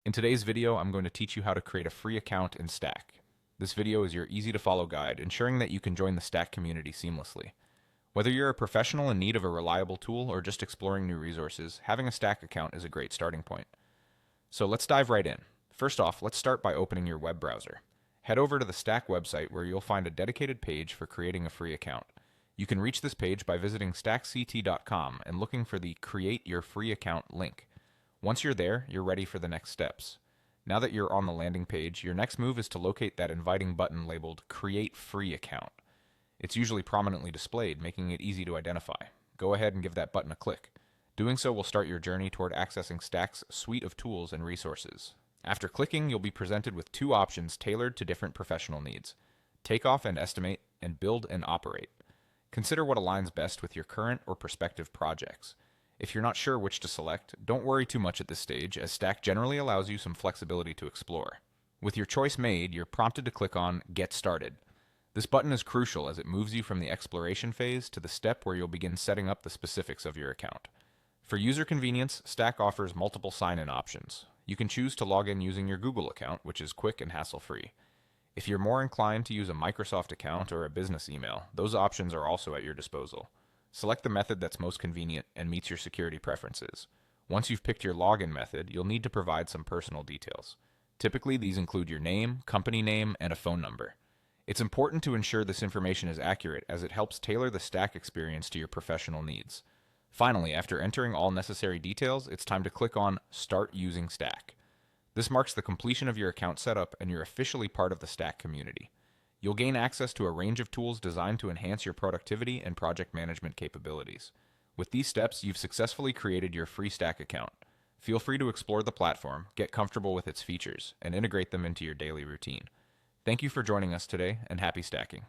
In today's video, I'm going to teach you how to create a free account in Stack. This video is your easy-to-follow guide, ensuring that you can join the Stack community seamlessly. Whether you're a professional in need of a reliable tool or just exploring new resources, having a Stack account is a great starting point. So let's dive right in. First off, let's start by opening your web browser. Head over to the Stack website where you'll find a dedicated page for creating a free account. You can reach this page by visiting stackct.com and looking for the Create Your Free Account link. Once you're there, you're ready for the next steps. Now that you're on the landing page, your next move is to locate that inviting button labeled Create Free Account. It's usually prominently displayed, making it easy to identify. Go ahead and give that button a click. Doing so will start your journey toward accessing Stack's suite of tools and resources. After clicking, you'll be presented with two options tailored to different professional needs: Takeoff and Estimate, and Build and Operate. Consider what aligns best with your current or prospective projects. If you're not sure which to select, don't worry too much at this stage, as Stack generally allows you some flexibility to explore. With your choice made, you're prompted to click on Get Started. This button is crucial as it moves you from the exploration phase to the step where you'll begin setting up the specifics of your account. For user convenience, Stack offers multiple sign-in options. You can choose to log in using your Google account, which is quick and hassle-free. If you're more inclined to use a Microsoft account or a business email, those options are also at your disposal. Select the method that's most convenient and meets your security preferences. Once you've picked your login method, you'll need to provide some personal details. Typically, these include your name, company name, and a phone number. It's important to ensure this information is accurate as it helps tailor the Stack experience to your professional needs. Finally, after entering all necessary details, it's time to click on Start Using Stack. This marks the completion of your account setup and you're officially part of the Stack community. You'll gain access to a range of tools designed to enhance your productivity and project management capabilities. With these steps, you've successfully created your free Stack account. Feel free to explore the platform, get comfortable with its features, and integrate them into your daily routine. Thank you for joining us today, and happy stacking.